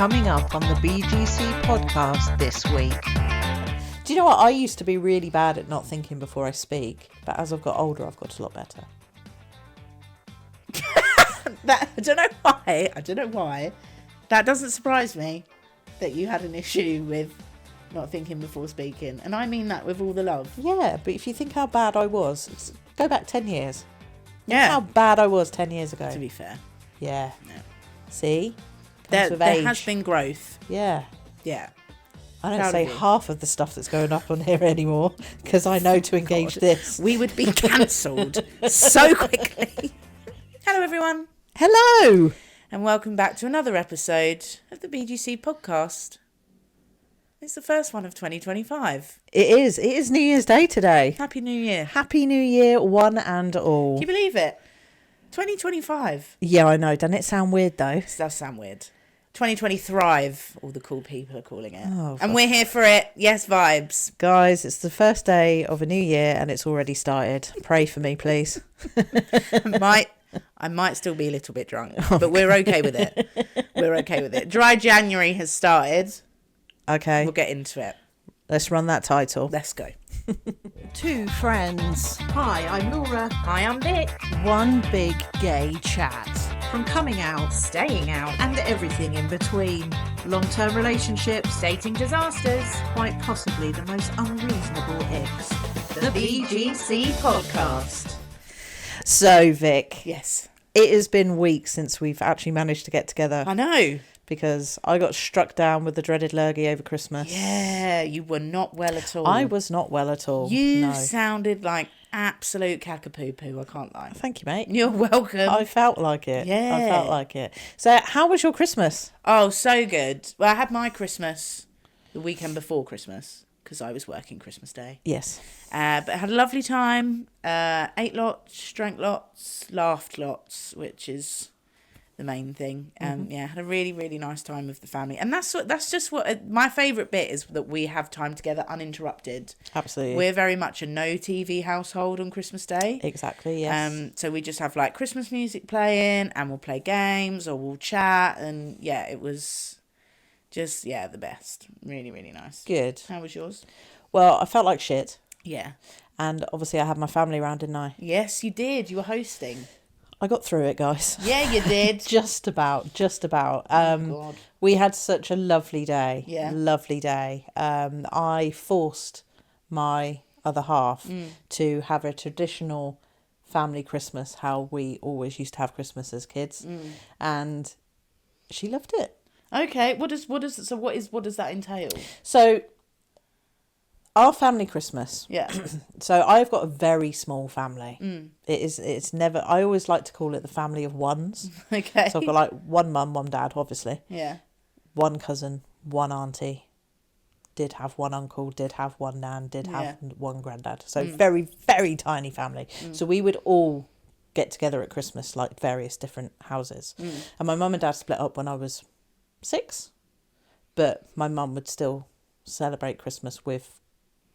Coming up on the BGC podcast this week. Do you know what? I used to be really bad at not thinking before I speak, but as I've got older, I've got a lot better. I don't know why. That doesn't surprise me that you had an issue with not thinking before speaking. And I mean that with all the love. Yeah, but if you think how bad I was, go back 10 years. Yeah. How bad I was 10 years ago. To be fair. Yeah. No. See? There has been growth. Yeah. Yeah. I don't Proud say of you. half of the stuff that's going up on here anymore because I know to engage this. We would be cancelled so quickly. Hello, everyone. Hello! And welcome back to another episode of the BGC podcast. It's the first one of 2025. It is New Year's Day today. Happy New Year. Happy New Year, one and all. Can you believe it? 2025. Yeah, I know. Doesn't it sound weird though? This does sound weird. 2020 Thrive, all the cool people are calling it. Oh, and we're here for it. Yes, vibes. Guys, it's the first day of a new year and it's already started. Pray for me, please. I might still be a little bit drunk, but we're okay with it. We're okay with it. Dry January has started. Okay. We'll get into it. Let's run that title. Let's go. Two friends. Hi, I'm Laura. Hi, I'm Vic. One big gay chat. From coming out Staying out. and everything in between. Long-term relationships, Dating disasters. quite possibly the most unreasonable ifs. The BGC podcast. So, Vic, Yes. it has been weeks since we've actually managed to get together I know. because I got struck down with the dreaded lurgy over Christmas. Yeah, you were not well at all. I was not well at all. You No. sounded like absolute cackapoo-poo, I can't lie. Thank you, mate. You're welcome. I felt like it. Yeah. I felt like it. So, how was your Christmas? Oh, so good. Well, I had my Christmas the weekend before Christmas because I was working Christmas Day. Yes. But I had a lovely time. Ate lots, drank lots, laughed lots, which is the main thing. Yeah, had a really, really nice time with the family. And that's just what my favourite bit is, that we have time together uninterrupted. Absolutely. We're very much a no TV household on Christmas Day. Exactly, yes. So we just have like Christmas music playing and we'll play games or we'll chat. And yeah, it was just, the best. Really, really nice. Good. How was yours? Well, I felt like shit. Yeah. And obviously I had my family around, didn't I? Yes, you did. You were hosting. I got through it, guys. Yeah, you did. Just about. God. We had such a lovely day. Yeah. Lovely day. I forced my other half to have a traditional family Christmas, how we always used to have Christmas as kids. And she loved it. Okay. What does that entail? So our family Christmas. Yeah. So I've got a very small family. It's never, I always like to call it the family of ones. Okay. So I've got like one mum, one dad, obviously. Yeah. One cousin, one auntie, did have one uncle, did have one nan, did have one granddad. So very, very tiny family. So we would all get together at Christmas, like various different houses. And my mum and dad split up when I was 6. But my mum would still celebrate Christmas with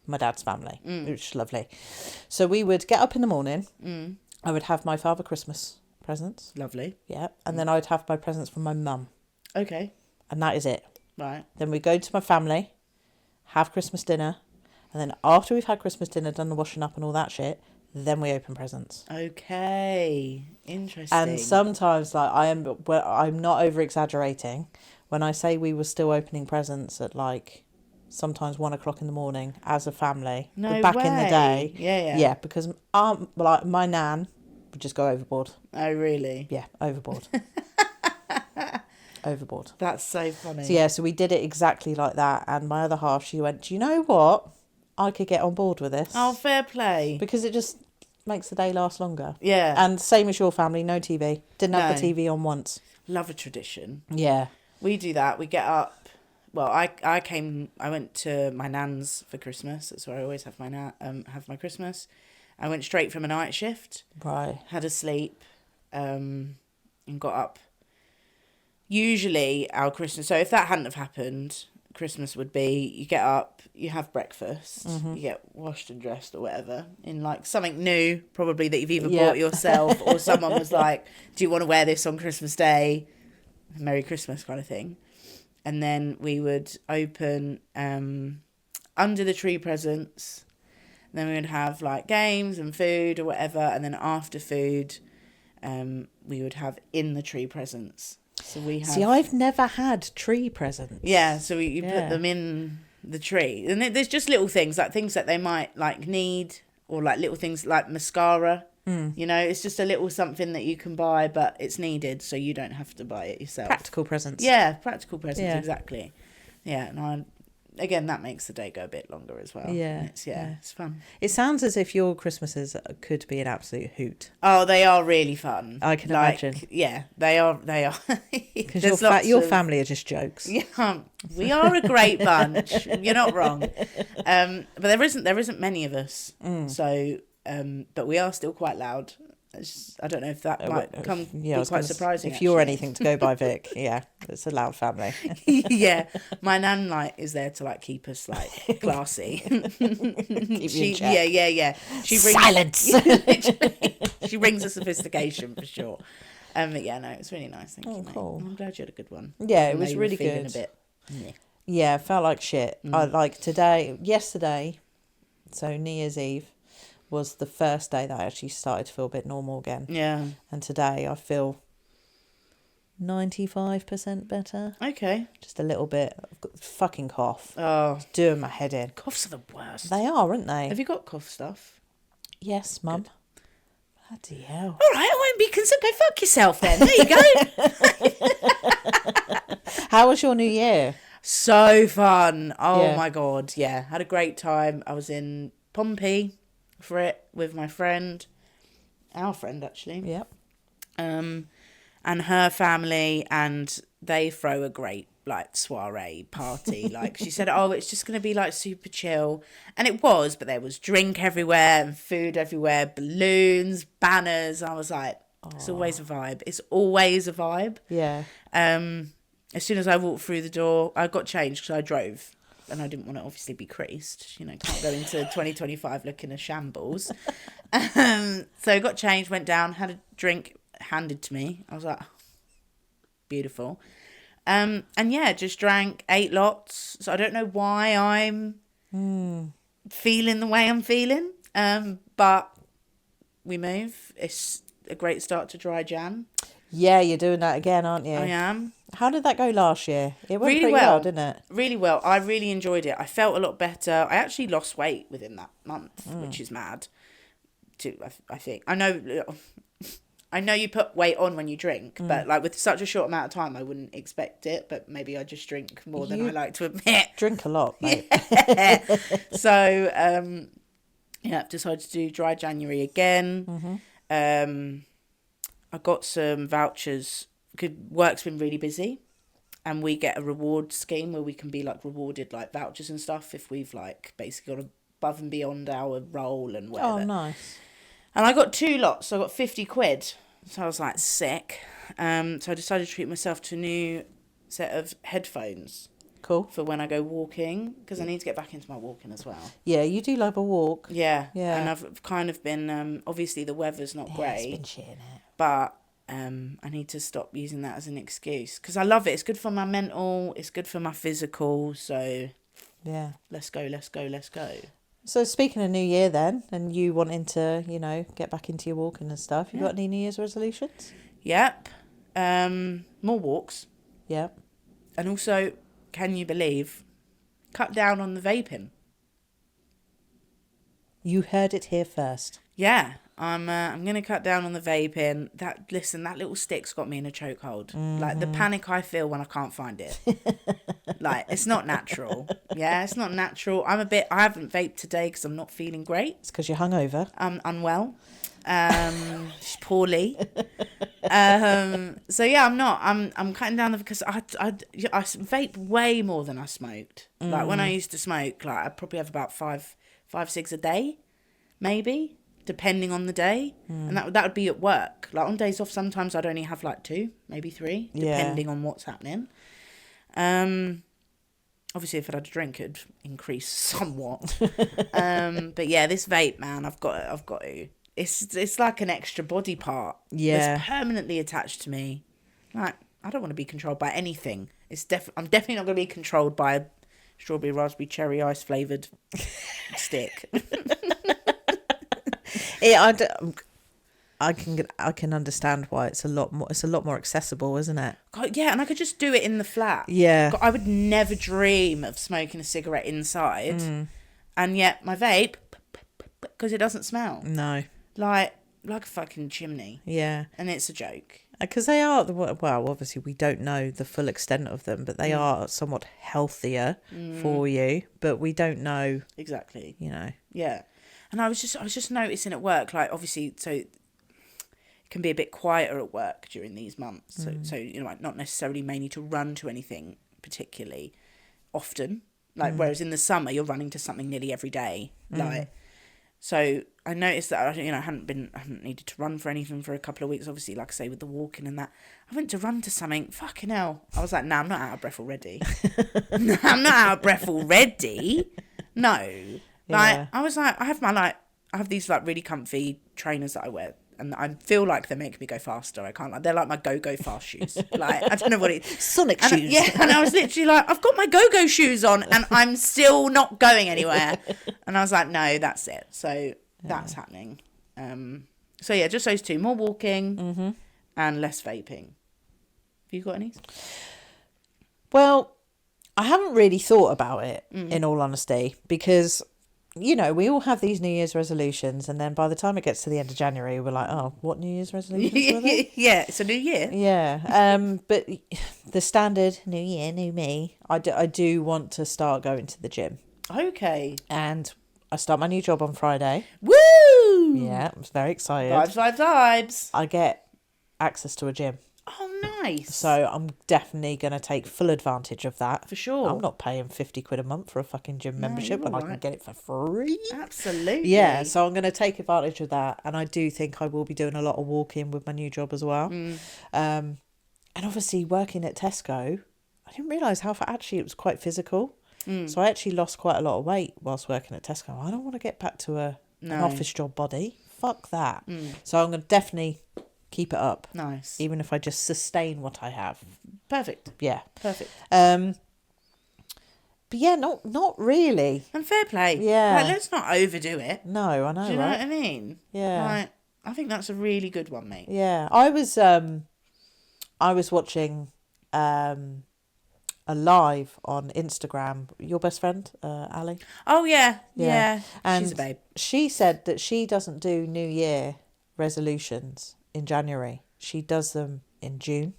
my dad's family, which is lovely. So we would get up in the morning. I would have my father Christmas presents. Lovely. Yeah. And then I would have my presents from my mum. Okay. And that is it. Right. Then we go to my family, have Christmas dinner. And then after we've had Christmas dinner, done the washing up and all that shit, then we open presents. Okay. Interesting. And sometimes, like, I'm not over exaggerating when I say we were still opening presents at like sometimes 1 o'clock in the morning as a family. No But back in the way. day. Yeah. Yeah, because my nan would just go overboard. Oh, really? Yeah, overboard. Overboard. That's so funny. So yeah, so we did it exactly like that. And my other half, she went, do you know what? I could get on board with this. Oh, fair play. Because it just makes the day last longer. Yeah. And same as your family, no TV. Didn't have the No. TV on once. Love a tradition. Yeah. We do that. We get up. Well, I went to my nan's for Christmas. That's where I always have my Christmas. I went straight from a night shift. Right. Had a sleep, and got up. Usually our Christmas, so if that hadn't have happened, Christmas would be, you get up, you have breakfast, you get washed and dressed or whatever, in like something new, probably that you've either bought yourself or someone was like, do you want to wear this on Christmas Day? Merry Christmas kind of thing. and then we would open under the tree presents. Then we would have like games and food or whatever, and then after food, we would have in the tree presents. So we have. See, I've never had tree presents. Yeah, so you put them in the tree, and there's just little things like things that they might like need, or like little things like mascara. You know, it's just a little something that you can buy, but it's needed, so you don't have to buy it yourself. Practical presents. Yeah, practical presents, Yeah. exactly. Yeah, and again, that makes the day go a bit longer as well. Yeah, It's fun. It sounds as if your Christmases could be an absolute hoot. Oh, they are really fun. I can imagine. Yeah, they are. Because your family are just jokes. Yeah, we are a great bunch. You're not wrong. But there isn't many of us. So, but we are still quite loud. I don't know if that might be quite surprising. If you're anything to go by, Vic, it's a loud family. Yeah, my nan is there to keep us classy. Keep you in check. Yeah. She brings, Silence. She brings a sophistication for sure. But yeah, no, it was really nice. Thank you, mate. Cool. I'm glad you had a good one. Yeah, it I was know you were really feeling good. A bit. Yeah, it felt like shit. Yesterday, so New Year's Eve was the first day that I actually started to feel a bit normal again. Yeah. And today I feel 95% better. Okay. Just a little bit. I've got a fucking cough. Oh, It's doing my head in. coughs are the worst. They are, aren't they? Have you got cough stuff? Yes, Mum. Bloody hell. All right, I won't be concerned. Go fuck yourself then. There you go. How was your New Year? So fun. Oh Yeah. my God. Yeah. Had a great time. I was in Pompey for it with my friend. Our friend, actually. Yep. And her family, and they throw a great soiree party. She said, oh, it's just going to be super chill, and it was, but there was drink everywhere and food everywhere, balloons, banners. I was like, it's always a vibe. It's always a vibe. Yeah. As soon as I walked through the door, I got changed because I drove. And I didn't want to obviously be creased. Can't go into 2025 looking a shambles. So I got changed, went down, had a drink handed to me. I was like, beautiful. And yeah, just drank, ate lots. So I don't know why I'm feeling the way I'm feeling. But we move. It's a great start to dry Jan. Yeah, you're doing that again, aren't you? I am. How did that go last year? It went Really pretty well. well, didn't it? Really well. I really enjoyed it. I felt a lot better. I actually lost weight within that month, which is mad. I think. I know you put weight on when you drink, but with such a short amount of time, I wouldn't expect it. But maybe I just drink more than I like to admit. Drink a lot, mate. Yeah. So, decided to do dry January again. I got some vouchers. Work's been really busy, and we get a reward scheme where we can be rewarded vouchers and stuff if we've basically gone above and beyond our role and whatever. Oh, nice. And I got 2 lots, so I got 50 quid. So I was sick. So I decided to treat myself to a new set of headphones. Cool. For when I go walking, because I need to get back into my walking as well. Yeah, you do love a walk. Yeah. Yeah. And I've kind of been, obviously the weather's not great. It's been shit, innit? But I need to stop using that as an excuse, because I love it. It's good for my mental. It's good for my physical. So yeah, let's go. So speaking of New Year then, and you wanting to, get back into your walking and stuff, you got any New Year's resolutions? Yep. More walks. Yep. And also, can you believe, cut down on the vaping. You heard it here first. Yeah. I'm gonna cut down on the vaping. That little stick's got me in a chokehold. The panic I feel when I can't find it. It's not natural. Yeah, it's not natural. I haven't vaped today because I'm not feeling great. It's because you're hungover. I'm unwell. Poorly. So yeah, I'm not. I'm cutting down because I vape way more than I smoked. When I used to smoke, I'd probably have about five, 6 a day, maybe, depending on the day. And that would be at work. On days off, sometimes I'd only have 2, maybe 3, depending on what's happening. Obviously, if I'd had a drink, it'd increase somewhat. But yeah, this vape, man, I've got to. It's like an extra body part. Yeah. That's permanently attached to me. I don't want to be controlled by anything. I'm definitely not going to be controlled by a strawberry raspberry cherry ice flavoured stick. I can understand why it's a lot more accessible, isn't it? God, yeah, and I could just do it in the flat. Yeah. God, I would never dream of smoking a cigarette inside, and yet my vape, because it doesn't smell No. like a fucking chimney. Yeah. And it's a joke. Because they are, well, obviously we don't know the full extent of them, but they are somewhat healthier for you, but we don't know. Exactly. You know. Yeah. And I was just noticing at work, like, obviously, so it can be a bit quieter at work during these months. So you know, like, not necessarily may need to run to anything particularly often. Like, whereas in the summer, you're running to something nearly every day. Like, so I noticed that, you know, I hadn't needed to run for anything for a couple of weeks, obviously, like I say, with the walking and that. I went to run to something, fucking hell. I was like, no, I'm not out of breath already. No, I'm not out of breath already. No. Like, I was like, I have these, like, really comfy trainers that I wear, and I feel like they make me go faster. I can't, like, they're like my go fast shoes. Like, I don't know what it's Sonic shoes. Yeah, and I was literally like, I've got my go shoes on and I'm still not going anywhere. And I was like, no, that's it. So that's happening. So yeah, just those two, more walking and less vaping. Have you got any? Well, I haven't really thought about it, in all honesty, because, you know, we all have these New Year's resolutions, and then by the time it gets to the end of January, we're like, oh, what New Year's resolutions were they? Yeah, it's a new year. Yeah. But the standard New Year, new me, I do want to start going to the gym. Okay. And I start my new job on Friday. Woo! Yeah, I'm very excited. Vibes. I get access to a gym. Oh, nice. So I'm definitely going to take full advantage of that. For sure. I'm not paying 50 quid a month for a fucking gym membership when I can get it for free. Absolutely. Yeah, so I'm going to take advantage of that. And I do think I will be doing a lot of walking with my new job as well. And obviously working at Tesco, I didn't realise how actually it was quite physical. So I actually lost quite a lot of weight whilst working at Tesco. I don't want to get back to an office job body. Fuck that. So I'm going to definitely keep it up. Nice. Even if I just sustain what I have. Perfect. Yeah. Perfect. But yeah, not really. And fair play. Yeah. Like, let's not overdo it. No, I know, Do you know right? what I mean? Yeah. Like, I think that's a really good one, mate. Yeah. I was watching a live on Instagram. Your best friend, Ali. Oh, yeah. Yeah. And she's a babe. she said that she doesn't do New Year resolutions in January. She does them in June.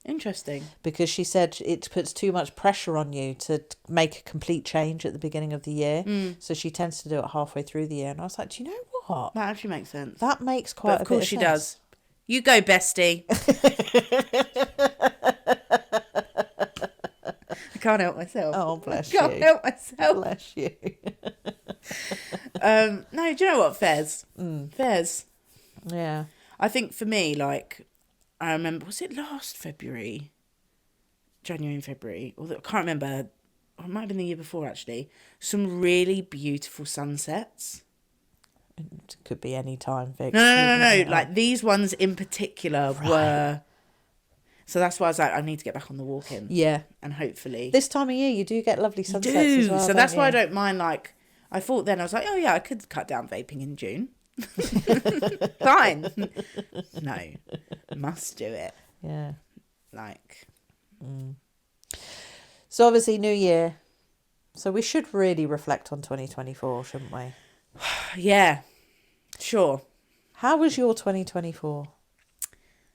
Interesting. Because she said it puts too much pressure on you to make a complete change at the beginning of the year. So she tends to do it halfway through the year. And I was like, do you know what? That actually makes sense. That makes quite a bit of sense. Of course she does. You go, bestie. I can't help myself. Oh, bless you. Can't help myself. Bless you. No, do you know what? Fairs. Fairs. Yeah. I think for me, like, I remember, was it last February? January and February? I can't remember. Or it might have been the year before, actually. Some really beautiful sunsets. It could be any time, Vic. No. Like, these ones in particular were... So that's why I was like, I need to get back on the walk-in. Yeah. And hopefully... This time of year, you do get lovely sunsets as well. So that's why I don't mind, like... I thought then, I was like, oh yeah, I could cut down vaping in June. Fine. No. Must do it. Yeah. Like... So obviously, New Year. So we should really reflect on 2024, shouldn't we? Yeah. Sure. How was your 2024?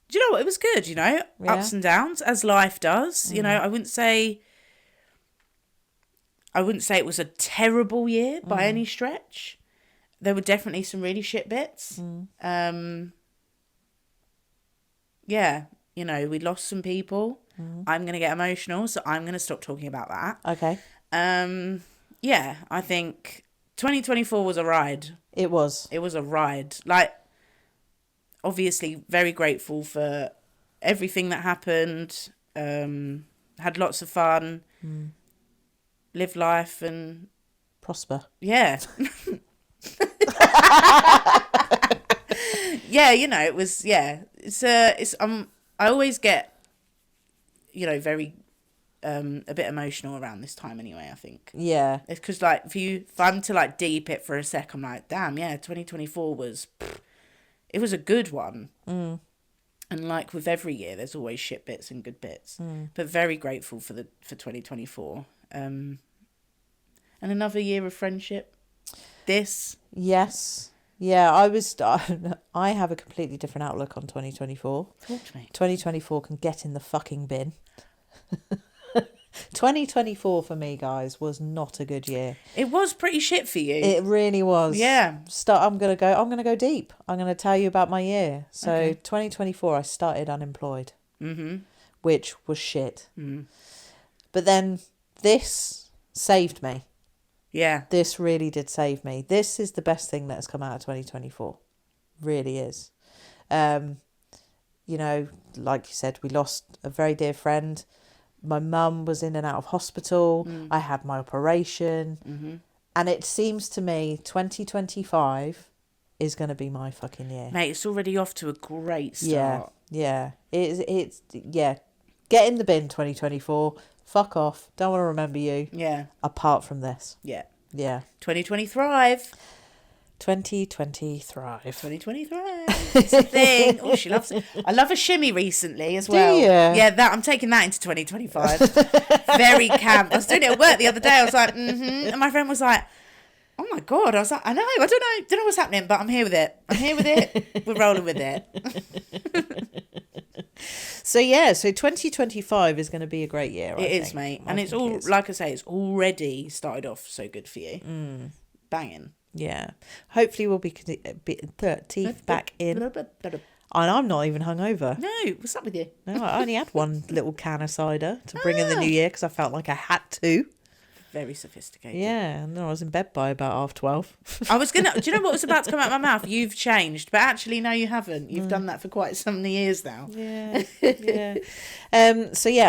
Do you know what? It was good, you know? Yeah. Ups and downs, as life does. You know, I wouldn't say it was a terrible year by any stretch. There were definitely some really shit bits. Yeah, you know, we lost some people. I'm going to get emotional, so I'm going to stop talking about that. Okay. Yeah, I think 2024 was a ride. It was. It was a ride. Like, obviously very grateful for everything that happened. Had lots of fun. Lived life and... Prosper. Yeah. Yeah, you know, it was, yeah. I always get, very a bit emotional around this time anyway, I think. Yeah. It's because, like, if I'm to, like, deep it for a sec, I'm like, damn, yeah, 2024 was, it was a good one. Mm. And, like, with every year, there's always shit bits and good bits. But very grateful for 2024. And another year of friendship. Yes. Yeah, I have a completely different outlook on 2024. Talk to me. 2024 can get in the fucking bin. 2024 for me, guys, was not a good year. It was pretty shit for you. It really was. Yeah. I'm gonna go deep. I'm gonna tell you about my year. So Okay. 2024, I started unemployed, Mm-hmm. which was shit. Mm. But then this saved me. Yeah. This really did save me. This is the best thing that has come out of 2024. Really is. Like you said, we lost a very dear friend. My mum was in and out of hospital. I had my operation. Mm-hmm. And it seems to me 2025 is going to be my fucking year. Mate, it's already off to a great start. Yeah. It's get in the bin, 2024. Fuck off. Don't want to remember you. Yeah. Apart from this. Yeah. Yeah. 2020 thrive. 2020 thrive. 2020 thrive. It's a thing. Oh, she loves it. I love a shimmy recently as well. Do you? Yeah, I'm taking that into 2025. Very camp. I was doing it at work the other day. I was like, and my friend was like, oh my God. I was like, I don't know what's happening, but I'm here with it. We're rolling with it. So 2025 is going to be a great year. It is, mate. And it's all, like I say, it's already started off so good for you. Banging. Yeah. Hopefully we'll be teeth back in. And I'm not even hungover. No, what's up with you? No, I only had one little can of cider to bring in the new year because I felt like I had to. Very sophisticated. Yeah, and then I was in bed by about 12:30. I was do you know what was about to come out of my mouth? You've changed, but actually, no, you haven't. You've done that for quite some years now. Yeah.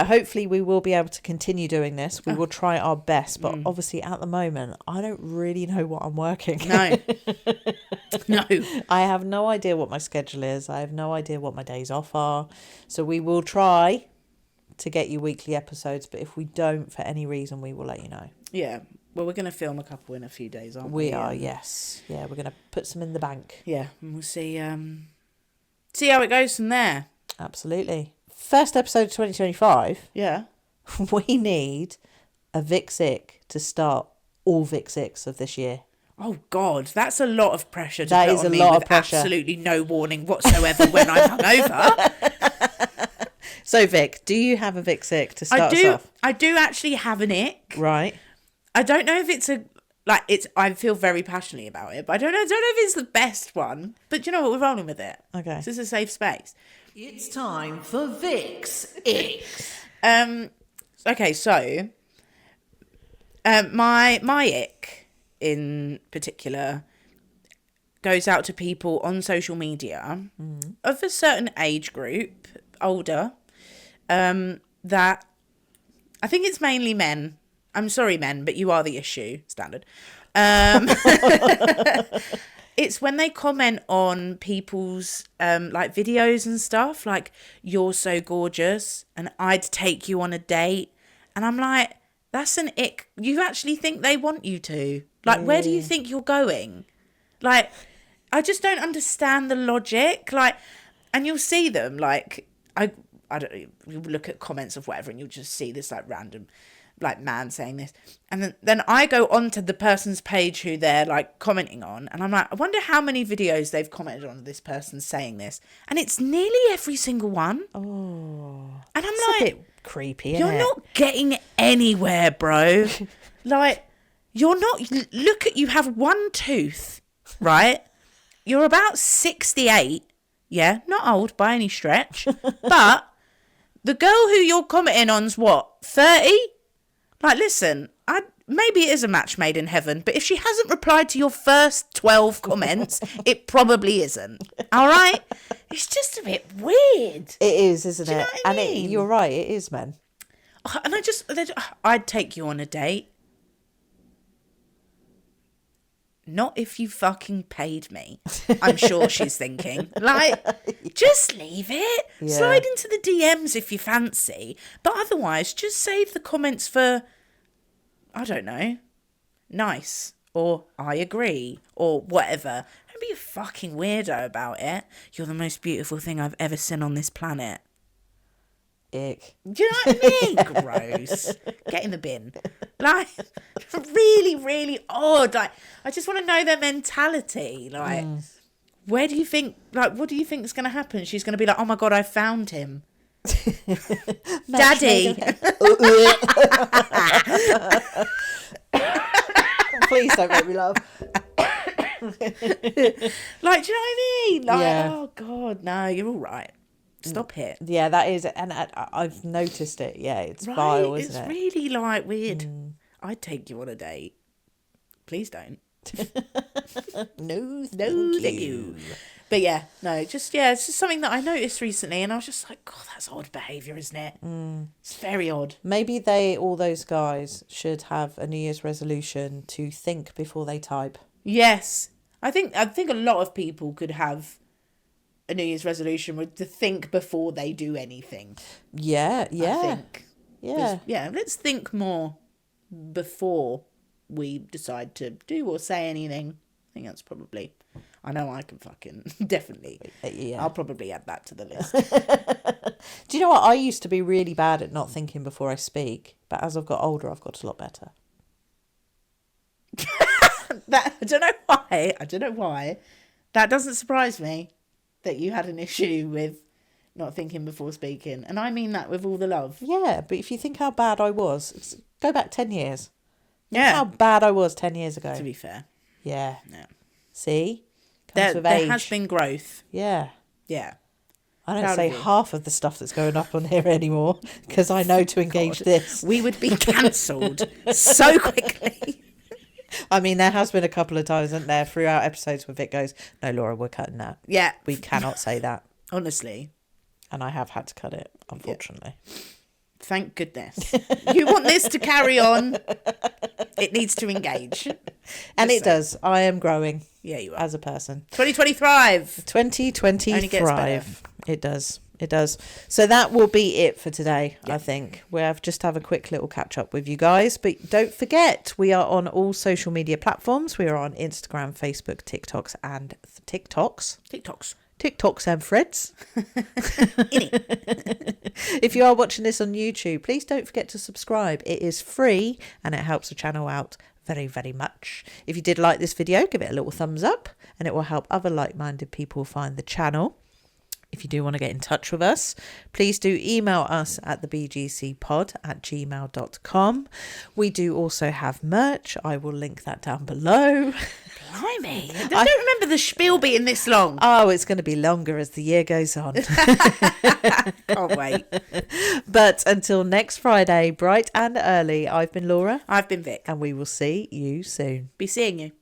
Hopefully we will be able to continue doing this. We will try our best, but obviously at the moment, I don't really know what I'm working. No. No. I have no idea what my schedule is. I have no idea what my days off are. So we will try to get you weekly episodes, but if we don't for any reason, we will let you know. Yeah. Well, we're going to film a couple in a few days, aren't we? We are, yes. Yeah, we're going to put some in the bank. Yeah, and we'll see how it goes from there. Absolutely. First episode of 2025. Yeah. We need a Vic Sick to start all Vic Sicks of this year. Oh God, that's a lot of pressure to That put is on a me lot with of pressure. absolutely no warning whatsoever when I'm hungover. So Vic, do you have a Vic Sick to start us off? I do actually have an ick. Right. I don't know if it's I feel very passionately about it, but I don't know if it's the best one. But you know what? We're rolling with it. Okay. This is a safe space. It's time for Vic's Icks. Okay, so my ick in particular goes out to people on social media of a certain age group, older, that I think it's mainly men. I'm sorry, men, but you are the issue. Standard. It's when they comment on people's like videos and stuff, like, you're so gorgeous and I'd take you on a date. And I'm like, that's an ick. You actually think they want you to? Like, where do you think you're going? Like, I just don't understand the logic. Like, and you'll see them, like, I don't know, you look at comments of whatever and you'll just see this, like, random, like, man saying this. And then I go onto the person's page who they're, like, commenting on. And I'm like, I wonder how many videos they've commented on this person saying this. And it's nearly every single one. Oh. And I'm It's like, a bit creepy, isn't you're it? not getting anywhere, bro. Like, you're not, look at, you have one tooth, right? You're about 68. Yeah, not old by any stretch. But the girl who you're commenting on's what, 30? Like, listen, maybe it is a match made in heaven, but if she hasn't replied to your first 12 comments, it probably isn't. All right? It's just a bit weird. It is, isn't Do you it? know what I mean? You're right, it is, men. And I'd take you on a date. not if you fucking paid me. I'm sure she's thinking. Like, just leave it. Yeah. Slide into the DMs if you fancy. But otherwise, just save the comments for, I don't know, nice. Or I agree. Or whatever. Don't be a fucking weirdo about it. You're the most beautiful thing I've ever seen on this planet. Ick. Do you know what I mean? Gross. Get in the bin. Like, really, really odd. Like, I just want to know their mentality. Like, where do you think, like, what do you think is going to happen? She's going to be like, oh my God, I found him. Daddy. Please don't make me laugh. Like, do you know what I mean? Like, Yeah. oh God, no, you're all right. Stop it. Yeah, that is, and I've noticed it. Yeah, it's vile, isn't it? It's really, like, weird. I'd take you on a date. Please don't. No, Thank you. But yeah, no, it's just something that I noticed recently, and I was just like, God, that's odd behaviour, isn't it? It's very odd. Maybe all those guys should have a New Year's resolution to think before they type. Yes, I think a lot of people could have a New Year's resolution to think before they do anything. Yeah, I think. yeah. Yeah, let's think more before we decide to do or say anything. I think that's probably... I know I can fucking... Definitely. Yeah. I'll probably add that to the list. Do you know what? I used to be really bad at not thinking before I speak, but as I've got older, I've got a lot better. I don't know why. That doesn't surprise me that you had an issue with not thinking before speaking. And I mean that with all the love. Yeah, but if you think how bad I was, go back 10 years. Yeah. How bad I was 10 years ago. To be fair. Yeah. Yeah. See? Comes with There age. has been growth. Yeah. Yeah. I don't Proud say of you. half of the stuff that's going up on here anymore because I know to engage this. We would be cancelled so quickly. I mean, there has been a couple of times, isn't there, throughout episodes where Vic goes, no, Laura, we're cutting that. Yeah. We cannot say that. Honestly. And I have had to cut it, unfortunately. Thank goodness. You want this to carry on, it needs to engage. And Just it does. I am growing Yeah, you are. as a person. 2020 thrive. 2020 Only gets thrive. It does. It does. So that will be it for today, I think. We'll just have a quick little catch up with you guys. But don't forget, we are on all social media platforms. We are on Instagram, Facebook, TikToks and TikToks and threads. If you are watching this on YouTube, please don't forget to subscribe. It is free and it helps the channel out very, very much. If you did like this video, give it a little thumbs up and it will help other like-minded people find the channel. If you do want to get in touch with us, please do email us at thebgcpod@gmail.com. We do also have merch. I will link that down below. Blimey. I don't remember the spiel being this long. Oh, it's going to be longer as the year goes on. Can't wait. But until next Friday, bright and early, I've been Laura. I've been Vic. And we will see you soon. Be seeing you.